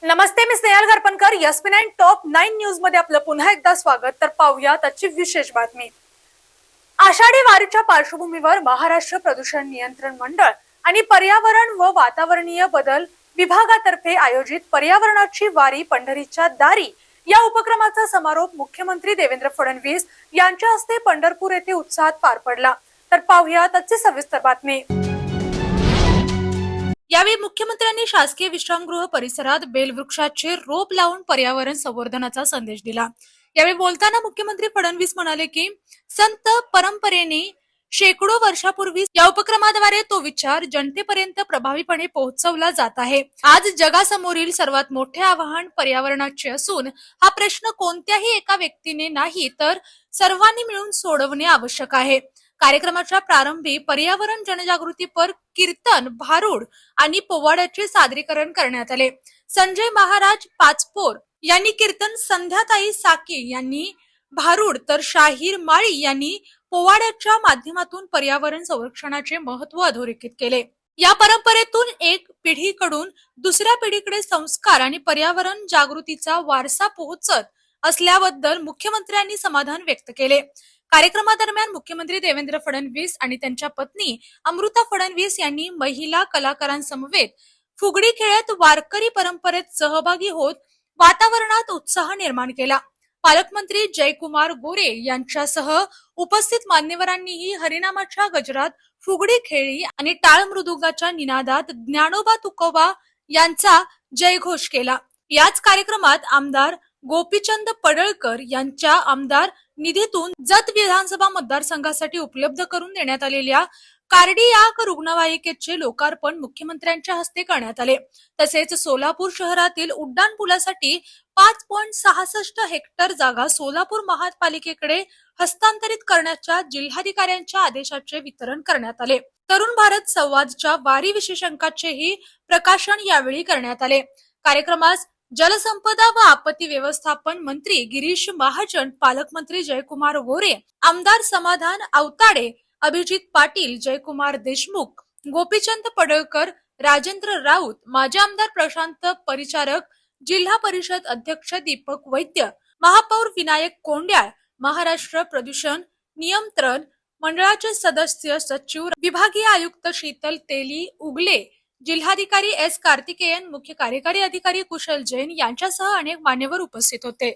नमस्ते, मी Snehal Gharpankar. यस9 top 9 news मध्ये आपलं पुन्हा एकदा स्वागत. तर पाहूया त्याची विशेष बातमी. आषाढी वारीच्या पार्श्वभूमीवर महाराष्ट्र प्रदूषण नियंत्रण मंडळ आणि पर्यावरण व वातावरणीय बदल विभागातर्फे आयोजित पर्यावरणाची वारी पंढरीच्या दारी या उपक्रमाचा समारोप मुख्यमंत्री देवेंद्र फडणवीस यांच्या हस्ते पंढरपूर येथे उत्साहात पार पडला. तर पाहूया त्याची सविस्तर बातमी. यावेळी मुख्यमंत्र्यांनी शासकीय विश्रामगृह परिसरात बेलवृक्षाचे रोप लावून पर्यावरण संवर्धनाचा संदेश दिला. यावेळी बोलताना मुख्यमंत्री फडणवीस म्हणाले की संत परंपरेने शेकडो वर्षापूर्वी या उपक्रमाद्वारे तो विचार जनतेपर्यंत प्रभावीपणे पोहोचवला जात आहे. आज जगासमोरील सर्वात मोठे आव्हान पर्यावरणाचे असून हा प्रश्न कोणत्याही एका व्यक्तीने नाही तर सर्वांनी मिळून सोडवणे आवश्यक आहे. कार्यक्रमाच्या प्रारंभी पर्यावरण जनजागृतीपर कीर्तन, भारुड आणि पोवाड्याचे सादरीकरण करण्यात आले. संजय महाराज पाचपोर यांनी कीर्तन, संध्याताई साकी यांनी भारुड तर शाहीर माळी यांनी पोवाड्याच्या माध्यमातून पर्यावरण संरक्षणाचे महत्त्व अधोरेखित केले. या परंपरेतून एक पिढीकडून दुसऱ्या पिढीकडे संस्कार आणि पर्यावरण जागृतीचा वारसा पोहोचत असल्याबद्दल मुख्यमंत्र्यांनी समाधान व्यक्त केले. कार्यक्रमादरम्यान मुख्यमंत्री देवेंद्र फडणवीस आणि त्यांच्या पत्नी अमृता फडणवीस यांनी महिला कलाकारांसमवेत फुगडी खेळत वारकरी परंपरेत सहभागी होत वातावरणात उत्साह निर्माण केला. पालकमंत्री जयकुमार गोरे यांच्यासह उपस्थित मान्यवरांनीही हरिनामाच्या गजरात फुगडी खेळली आणि टाळ मृदुंगाच्या निनादात ज्ञानोबा तुकोबा यांचा जयघोष केला. याच कार्यक्रमात आमदार गोपीचंद पडळकर यांच्या आमदार निधीतून जत विधानसभा मतदारसंघासाठी उपलब्ध करून देण्यात आलेल्या कार्डियाक रुग्णवाहिकेचे लोकार्पण मुख्यमंत्र्यांच्या हस्ते करण्यात आले. तसेच सोलापूर शहरातील उड्डाण पुलासाठी 5.66 हेक्टर जागा सोलापूर महापालिकेकडे हस्तांतरित करण्याच्या जिल्हाधिकाऱ्यांच्या आदेशाचे वितरण करण्यात आले. तरुण भारत संवादच्या वारी विशेषांकाचेही प्रकाशन यावेळी करण्यात आले. कार्यक्रमास जलसंपदा व आपत्ती व्यवस्थापन मंत्री गिरीश महाजन, पालकमंत्री जयकुमार गोरे, आमदार समाधान आवताडे, अभिजित पाटील, जयकुमार देशमुख, गोपीचंद पडळकर, राजेंद्र राऊत, माजी आमदार प्रशांत परिचारक, जिल्हा परिषद अध्यक्ष दीपक वैद्य, महापौर विनायक कोंड्याळ, महाराष्ट्र प्रदूषण नियंत्रण मंडळाचे सदस्य सचिव, विभागीय आयुक्त शीतल तेली उगले, जिल्हाधिकारी एस कार्तिकेयन, मुख्य कार्यकारी अधिकारी कुशल जैन यांच्यासह अनेक मान्यवर उपस्थित होते.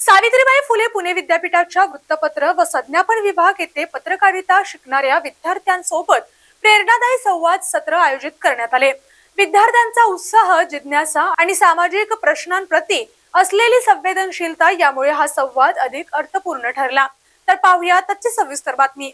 सावित्रीबाई फुले पुणे विद्यापीठाच्या वृत्तपत्र व संज्ञापन विभाग येथे पत्रकारिता शिकणाऱ्या विद्यार्थ्यांसोबत प्रेरणादायी संवाद सत्र आयोजित करण्यात आले. विद्यार्थ्यांचा उत्साह, जिज्ञासा आणि सामाजिक प्रश्नांप्रती असलेली संवेदनशीलता यामुळे हा संवाद अधिक अर्थपूर्ण ठरला. तर पाहूया त्याची सविस्तर बातमी.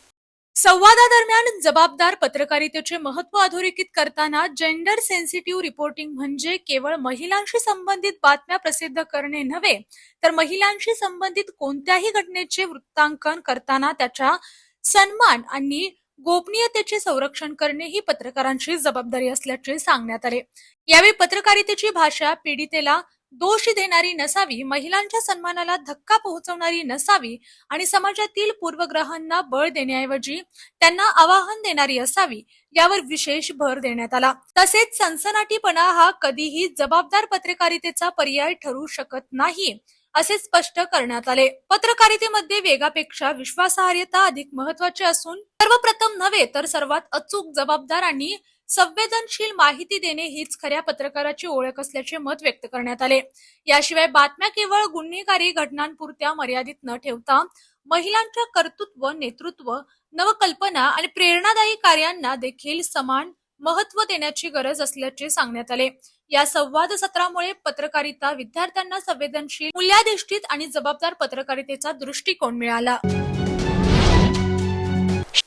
संवादादरम्यान जबाबदार पत्रकारितेचे महत्त्व अधोरेखित करताना जेंडर सेन्सिटिव्ह रिपोर्टिंग म्हणजे केवळ महिलांशी संबंधित बातम्या प्रसिद्ध करणे नव्हे तर महिलांशी संबंधित कोणत्याही घटनेचे वृत्तांकन करताना त्याच्या सन्मान आणि गोपनीयतेचे संरक्षण करणे ही पत्रकारांची जबाबदारी असल्याचे सांगण्यात आले. यावेळी पत्रकारितेची भाषा पीडितेला दोष देणारी नसावी, महिलांच्या सन्मानाला धक्का पोहोचवणारी नसावी आणि समाजातील पूर्वग्रहांना बळ देण्याऐवजी त्यांना आवाहन देणारी असावी यावर विशेष भर देण्यात आला. तसेच सनसनाटीपणा हा कधीही जबाबदार पत्रकारितेचा पर्याय ठरू शकत नाही असे स्पष्ट करण्यात आले. पत्रकारितेमध्ये वेगापेक्षा विश्वासार्हता अधिक महत्वाची असून सर्वप्रथम नव्हे तर सर्वात अचूक, जबाबदार आणि संवेदनशील माहिती देणे हीच खऱ्या पत्रकाराची ओळख असल्याचे मत व्यक्त करण्यात आले. याशिवाय बातम्या केवळ गुन्हेगारी घटनांपुरत्या मर्यादित न ठेवता महिलांच्या कर्तृत्व, नेतृत्व, नवकल्पना आणि प्रेरणादायी कार्यांना देखील समान महत्त्व देण्याची गरज असल्याचे सांगण्यात आले. या संवाद सत्रामुळे पत्रकारिता विद्यार्थ्यांना संवेदनशील, मूल्याधिष्ठित आणि जबाबदार पत्रकारितेचा दृष्टिकोन मिळाला.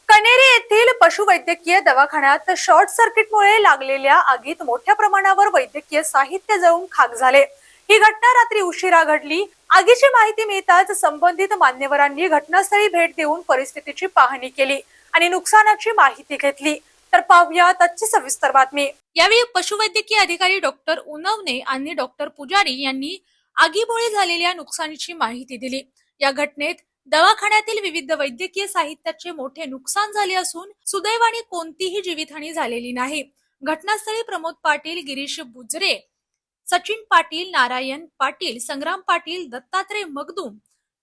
कनेरी येथील पशुवैद्यकीय दवाखान्यात शॉर्ट सर्किटमुळे लागलेल्या आगीत मोठ्या प्रमाणावर वैद्यकीय साहित्य जळून खाक झाले. ही घटना रात्री उशिरा घडली. आगीची माहिती मिळताच संबंधित मान्यवरांनी घटनास्थळी भेट देऊन परिस्थितीची पाहणी केली आणि नुकसानाची माहिती घेतली. तर पाहूया त्याची सविस्तर बातमी. यावेळी पशुवैद्यकीय अधिकारी डॉक्टर उनवणे आणि डॉक्टर पुजारी यांनी आगीमुळे झालेल्या नुकसानीची माहिती दिली. या घटनेत दवाखान्यातील विविध वैद्यकीय साहित्याचे मोठे नुकसान झाले असून सुदैवाने कोणतीही जीवितहानी झालेली नाही. घटनास्थळी प्रमोद पाटील, गिरीश बुजरे, सचिन पाटील, नारायण पाटील, संग्राम पाटील, दत्तात्रय मगदूम,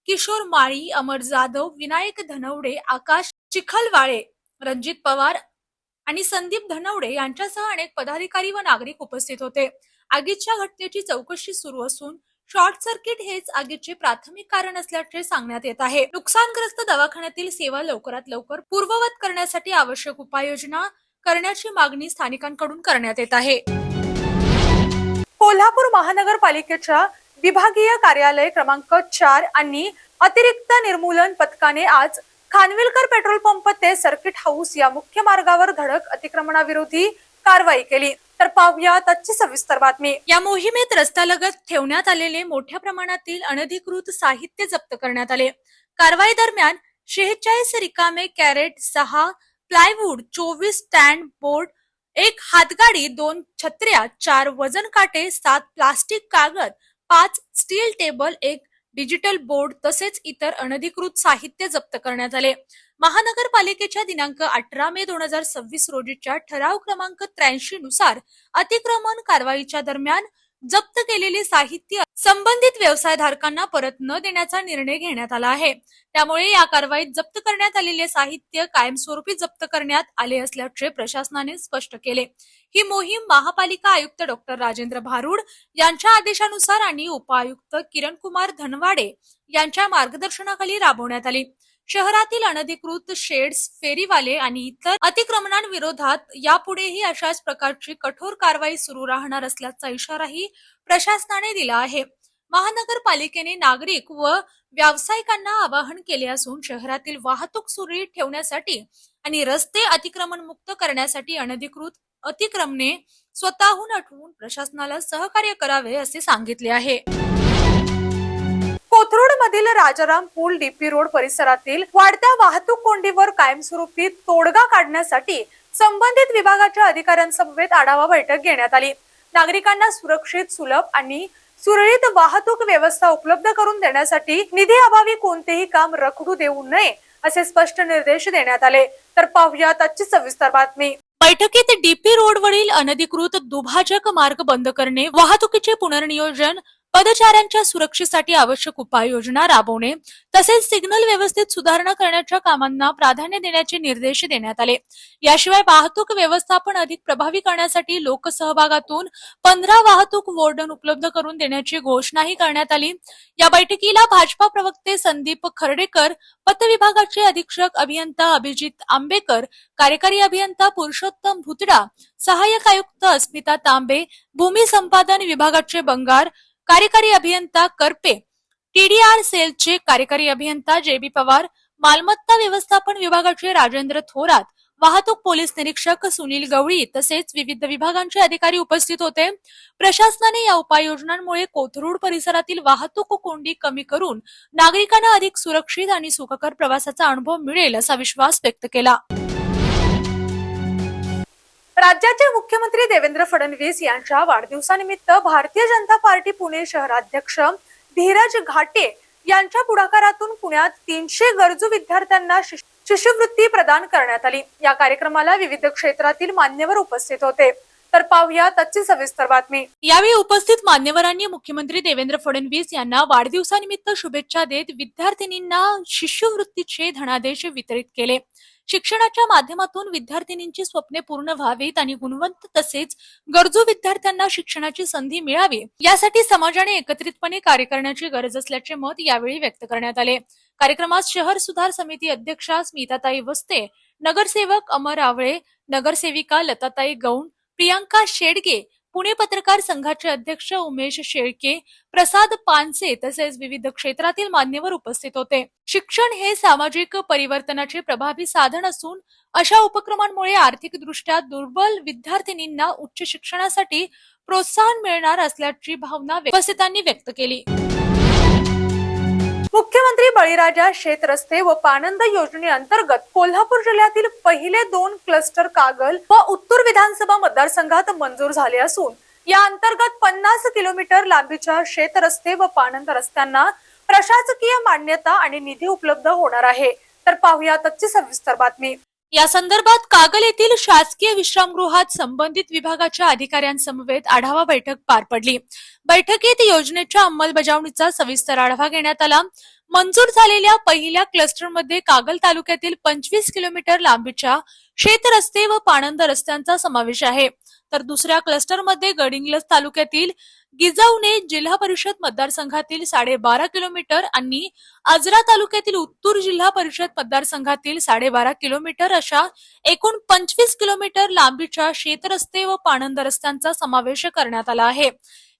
किशोर माळी, अमर जाधव, विनायक धनवडे, आकाश चिखलवाळे, रणजित पवार आणि संदीप धनवडे यांच्यासह अनेक पदाधिकारी व नागरिक उपस्थित होते. आगीच्या घटनेची चौकशी सुरू असून शॉर्ट सर्किट हेच आगीचे प्राथमिक कारण असल्याचे सांगण्यात येत आहे. नुकसानग्रस्त दवाखान्यातील सेवा लवकरात लवकर पूर्ववत करण्यासाठी आवश्यक उपाययोजना करण्याची मागणी स्थानिकांकडून करण्यात येत आहे. कोल्हापूर महानगरपालिकेच्या विभागीय कार्यालय क्रमांक 4 आणि अतिरिक्त निर्मूलन पथकाने आज खानविलकर पेट्रोल पंप ते सर्किट हाऊस या मुख्य मार्गावर धडक अतिक्रमणाविरोधी कारवाई केली. तर पाहूया त्याची सविस्तर बातमी. या मोहिमेत रस्त्यालगत ठेवण्यात आलेले मोठ्या प्रमाणातील अनधिकृत साहित्य जप्त करण्यात आले. कारवाई दरम्यान 46 रिकामे कॅरेट, 6 प्लायवूड, 24 स्टँड बोर्ड, 1 हातगाडी, 2 छत्र्या, 4 वजन काटे, 7 प्लास्टिक कागद, 5 स्टील टेबल, 1 डिजिटल बोर्ड तसेच इतर अनधिकृत साहित्य जप्त करण्यात आले. महानगरपालिकेच्या दिनांक 18 मे 2026 रोजीच्या ठराव क्रमांक 83 नुसार अतिक्रमण कारवाईच्या दरम्यान जप्त केलेले साहित्य संबंधित व्यवसायधारकांना परत न देण्याचा निर्णय घेण्यात आला आहे. त्यामुळे या कारवाईत जप्त करण्यात आलेले साहित्य कायमस्वरूपी जप्त करण्यात आले असल्याचे प्रशासनाने स्पष्ट केले. ही मोहीम महापालिका आयुक्त डॉक्टर राजेंद्र भारुड यांच्या आदेशानुसार आणि उपायुक्त किरणकुमार धनवाडे यांच्या मार्गदर्शनाखाली राबवण्यात आली. शहरातील अनधिकृत शेड्स, फेरीवाले आणि इतर अतिक्रमणांविरोधात यापुढेही अशाच प्रकारची कठोर कारवाई सुरू राहणार असल्याचा इशाराही प्रशासनाने दिला आहे. महानगरपालिकेने नागरिक व व्यावसायिकांना आवाहन केले असून शहरातील वाहतूक सुरळीत ठेवण्यासाठी आणि रस्ते अतिक्रमण मुक्त करण्यासाठी अनधिकृत अतिक्रमणे स्वतःहून हटवून प्रशासनाला सहकार्य करावे असे सांगितले आहे. कोथरूड मधील राजाराम पूल डीपी रोड परिसरातील वाढत्या वाहतूक कोंडीवर कायमस्वरूपी तोडगा काढण्यासाठी संबंधित विभागाच्या अधिकाऱ्यांसमवेत आढावा बैठक घेण्यात आली. नागरिकांना सुरक्षित, सुलभ आणि सुरळीत वाहतूक व्यवस्था उपलब्ध करून देण्यासाठी निधी अभावी कोणतेही काम रखडू देऊ नये असे स्पष्ट निर्देश देण्यात आले. तर पाहूया त्याची सविस्तर बातमी. बैठकीत डीपी रोडवरील अनधिकृत दुभाजक मार्ग बंद करणे, वाहतुकीचे पुनर्नियोजन, पदचाऱ्यांच्या सुरक्षेसाठी आवश्यक उपाययोजना राबवणे तसेच सिग्नल व्यवस्थेत सुधारणा करण्याच्या कामांना प्राधान्य देण्याचे निर्देश देण्यात आले. याशिवाय वाहतूक व्यवस्थापन अधिक प्रभावी करण्यासाठी लोकसहभागातून 15 वाहतूक वॉर्डन उपलब्ध करून देण्याची घोषणाही करण्यात आली. या बैठकीला भाजपा प्रवक्ते संदीप खर्डेकर, पथविभागाचे अधीक्षक अभियंता अभिजित आंबेकर, कार्यकारी अभियंता पुरुषोत्तम भुतडा, सहाय्यक आयुक्त अस्मिता तांबे, भूमी संपादन विभागाचे बंगार, कार्यकारी अभियंता करपे, टीडीआर सेलचे कार्यकारी अभियंता जेबी पवार, मालमत्ता व्यवस्थापन विभागाचे राजेंद्र थोरात, वाहतूक पोलीस निरीक्षक सुनील गवळी तसेच विविध विभागांचे अधिकारी उपस्थित होते. प्रशासनाने या उपाययोजनांमुळे कोथरूड परिसरातील वाहतूक कोंडी कमी करून नागरिकांना अधिक सुरक्षित आणि सुखकर प्रवासाचा अनुभव मिळेल असा विश्वास व्यक्त केला. राज्याचे मुख्यमंत्री देवेंद्र फडणवीस यांच्या वाढदिवसानिमित्त भारतीय जनता पार्टी पुणे शहराध्यक्ष धीरज घाटे यांच्या पुढाकारातून पुण्यात 300 गरजू विद्यार्थ्यांना शिष्यवृत्ती प्रदान करण्यात आली. या कार्यक्रमाला विविध क्षेत्रातील मान्यवर उपस्थित होते. तर पाहूया त्याची सविस्तर बातमी. यावेळी उपस्थित मान्यवरांनी मुख्यमंत्री देवेंद्र फडणवीस यांना वाढदिवसानिमित्त शुभेच्छा देत विद्यार्थिनींना शिष्यवृत्तीचे धनादेश वितरित केले. शिक्षणाच्या माध्यमातून विद्यार्थिनींची स्वप्ने पूर्ण व्हावीत आणि गुणवंत तसेच गरजू विद्यार्थ्यांना शिक्षणाची संधी मिळावी यासाठी समाजाने एकत्रितपणे कार्य करण्याची गरज असल्याचे मत यावेळी व्यक्त करण्यात आले. कार्यक्रमात शहर सुधार समिती अध्यक्षा स्मिताताई वस्ते, नगरसेवक अमर आवळे, नगरसेविका लताताई गौण, प्रियांका शेडगे, पुणे पत्रकार संघाचे अध्यक्ष उमेश शेळके, प्रसाद पानसे तसेच विविध क्षेत्रातील मान्यवर उपस्थित होते. शिक्षण हे सामाजिक परिवर्तनाचे प्रभावी साधन असून अशा उपक्रमांमुळे आर्थिकदृष्ट्या दुर्बल विद्यार्थिनींना उच्च शिक्षणासाठी प्रोत्साहन मिळणार असल्याची भावना उपस्थितांनी व्यक्त केली. मुख्यमंत्री बळीराजा शेत रस्ते व पाणंद योजनेअंतर्गत कोल्हापूर जिल्ह्यातील पहिले 2 क्लस्टर कागल व उत्तूर विधानसभा मतदारसंघात मंजूर झाले असून या अंतर्गत 50 किलोमीटर लांबीच्या शेत रस्ते व पाणंद रस्त्यांना प्रशासकीय मान्यता आणि निधी उपलब्ध होणार आहे. तर पाहूया त्याची सविस्तर बातमी. या संदर्भात कागल येथील शासकीय विश्रामगृहात संबंधित विभागाच्या अधिकाऱ्यांसमवेत आढावा बैठक पार पडली। बैठकीत योजनेच्या अंमलबजावणीचा सविस्तर आढावा घेण्यात आला। मंजूर झालेल्या पहिल्या क्लस्टरमध्ये कागल तालुक्यातील 25 किलोमीटर लांबीच्या शेत रस्ते व पाणंद रस्त्यांचा समावेश आहे, तर दुसऱ्या क्लस्टरमध्ये गडिंग्लज तालुक्यातील गिजावणे जिल्हा परिषद मतदारसंघातील 12.5 किलोमीटर आणि आजरा तालुक्यातील उत्तूर जिल्हा परिषद मतदारसंघातील 12.5 किलोमीटर अशा एकूण 25 किलोमीटर लांबीच्या शेतरस्ते व पाणंद रस्त्यांचा समावेश करण्यात आला आहे।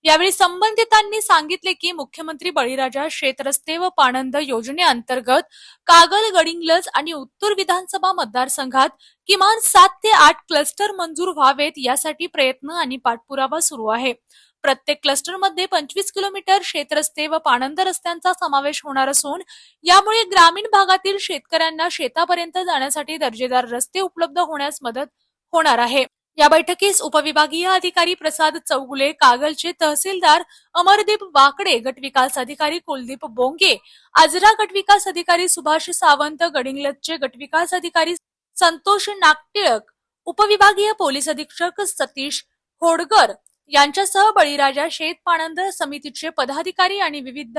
यावेळी संबंधितांनी सांगितले की मुख्यमंत्री बळीराजा शेतरस्ते व पाणंद योजनेअंतर्गत कागल, गडिंग्लज आणि उत्तूर विधानसभा मतदारसंघात किमान 7 ते 8 क्लस्टर मंजूर व्हावेत, यासाठी प्रयत्न आणि पाठपुरावा सुरू आहे। प्रत्येक क्लस्टरमध्ये 25 किलोमीटर शेतरस्ते व पाणंद रस्त्यांचा समावेश होणार असून यामुळे ग्रामीण भागातील शेतकऱ्यांना शेतापर्यंत जाण्यासाठी दर्जेदार रस्ते उपलब्ध होण्यास मदत होणार आहे। या बैठकीस उपविभागीय अधिकारी प्रसाद चौगुले, कागलचे तहसीलदार अमरदीप वाकडे, गटविकास अधिकारी कुलदीप बोंगे, आजरा गटविकास अधिकारी सुभाष सावंत, गडिंग्लजचे गटविकास अधिकारी संतोष नागटिळक, उपविभागीय पोलीस अधीक्षक सतीश होडगर यांच्यासह बळीराजा शेत पाणंद समितीचे पदाधिकारी आणि विविध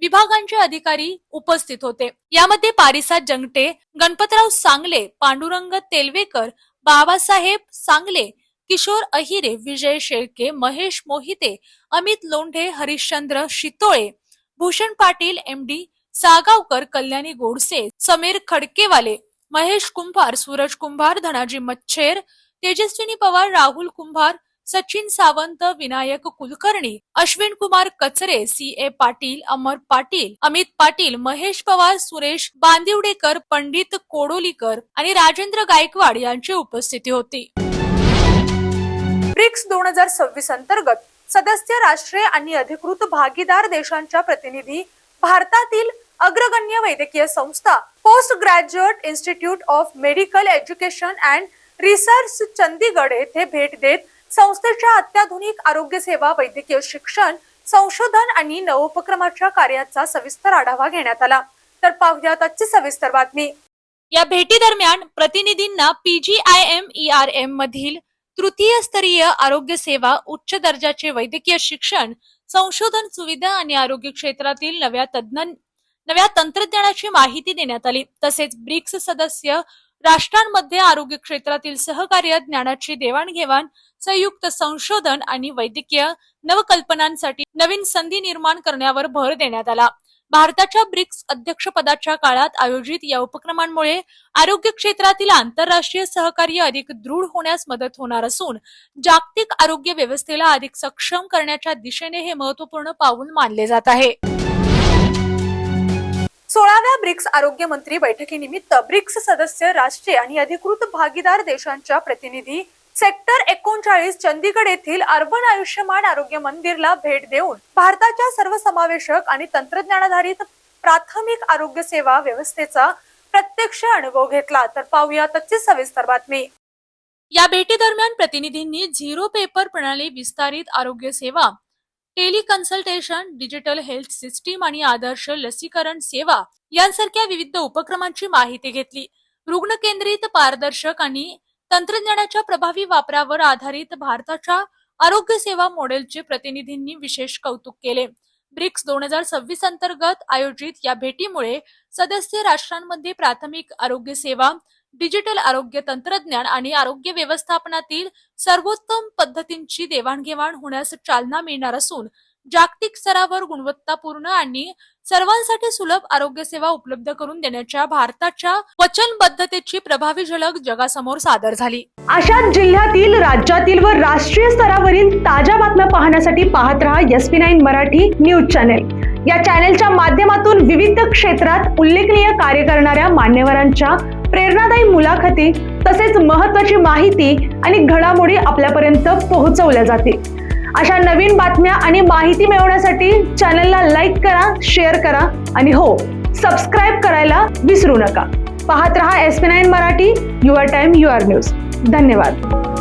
विभागांचे अधिकारी उपस्थित होते। यामध्ये पारिसाद जंगटे, गणपतराव सांगले, पांडुरंग तेलवेकर, बाबासाहेब सांगले, किशोर अहिरे, विजय शेळके, महेश मोहिते, अमित लोंढे, हरिश्चंद्र शितोळे, भूषण पाटील, एमडी सागावकर, कल्याणी गोडसे, समीर खडकेवाले, महेश कुंभार, सूरज कुंभार, धनाजी मच्छेर, तेजस्विनी पवार, राहुल कुंभार, सचिन सावंत, विनायक कुलकर्णी, अश्विन कुमार कचरे, CA पाटील, अमर पाटील, अमित पाटील, महेश पवार, सुरेश बांदिवडेकर, पंडित कोडोलीकर आणि राजेंद्र गायकवाड यांची उपस्थिती होती। ब्रिक्स 2026 अंतर्गत सदस्य राष्ट्रे आणि अधिकृत भागीदार देशांच्या प्रतिनिधी भारतातील अग्रगण्य वैद्यकीय संस्था post graduate institute of medical education and research Chandigarh येथे भेट देत संस्थेच्या अत्याधुनिक आरोग्य सेवा, वैद्यकीय शिक्षण, संशोधन आणि नवोपक्रमाच्या कार्याचा सविस्तर आढावा घेण्यात आला। तर पाहुयात आजची सविस्तर बातमी। या भेटी दरम्यान प्रतिनिधींना PGIM-ERM मधील तृतीय स्तरीय आरोग्य सेवा, उच्च दर्जाचे वैद्यकीय शिक्षण, संशोधन सुविधा आणि आरोग्य क्षेत्रातील नव्या तंत्रज्ञानाची माहिती देण्यात आली। तसेच ब्रिक्स सदस्य राष्ट्रांमध्ये आरोग्य क्षेत्रातील सहकार्य, ज्ञानाची देवाणघेवाण, संयुक्त संशोधन आणि वैद्यकीय नवकल्पनांसाठी नवीन संधी निर्माण करण्यावर भर देण्यात आला। भारताच्या ब्रिक्स अध्यक्षपदाच्या काळात आयोजित या उपक्रमांमुळे आरोग्य क्षेत्रातील आंतरराष्ट्रीय सहकार्य अधिक दृढ होण्यास मदत होणार असून जागतिक आरोग्य व्यवस्थेला अधिक सक्षम करण्याच्या दिशेने हे महत्त्वपूर्ण पाऊल मानले जात आहे। 16व्या ब्रिक्स आरोग्य मंत्री बैठकीनिमित्त ब्रिक्स सदस्य राष्ट्रे आणि अधिकृत भागीदार देशांच्या प्रतिनिधी सेक्टर 39 चंदीगड येथील अर्बन आयुष्यमान आरोग्य मंदिरला भेट देऊन भारताच्या सर्वसमावेशक आणि तंत्रज्ञानाधारित प्राथमिक आरोग्य सेवा व्यवस्थेचा प्रत्यक्ष अनुभव घेतला। तर पाहूया आजची सविस्तर बातमी। या भेटी दरम्यान प्रतिनिधींनी झिरो पेपर प्रणाली, विस्तारित आरोग्य सेवा, टेलिकन्सल्टेशन, डिजिटल हेल्थ सिस्टीम आणि आदर्श लसीकरण सेवा यांसारख्या विविध उपक्रमांची माहिती घेतली। रुग्ण केंद्रित, पारदर्शक आणि तंत्रज्ञानाच्या प्रभावी वापरावर आधारित भारताच्या आरोग्य सेवा मॉडेलचे प्रतिनिधींनी विशेष कौतुक केले। ब्रिक्स 2026 अंतर्गत आयोजित या भेटीमुळे सदस्य राष्ट्रांमध्ये प्राथमिक आरोग्य सेवा, डिजिटल आरोग्य तंत्रज्ञान आणि आरोग्य व्यवस्थापनातील सर्वोत्तम पद्धतींची देवाणघेवाण होण्यास चालना मिळणार असून जागतिक स्तरावर गुणवत्तापूर्ण आणि सर्वांसाठी सुलभ आरोग्य सेवा उपलब्ध करून देण्याच्या भारताच्या वचनबद्धतेची प्रभावी झलक जगासमोर सादर झाली। अशाच जिल्ह्यातील, राज्यातील व राष्ट्रीय स्तरावरील ताज्या बातम्या पाहण्यासाठी पाहत रहा SP9 मराठी न्यूज चॅनेल। या चॅनेलच्या माध्यमातून विविध क्षेत्रात उल्लेखनीय कार्य करणाऱ्या मान्यवरांच्या प्रेरणादायी मुलाखती तसेच महत्त्वाची माहिती आणि घडामोडी आपल्यापर्यंत पोहोचवल्या जातील। अशा नवीन बातम्या आणि माहिती मिळवण्यासाठी चॅनलला लाईक करा, शेअर करा आणि हो, सबस्क्राईब करायला विसरू नका। पाहत रहा SP9 Marathi, your time your news. धन्यवाद।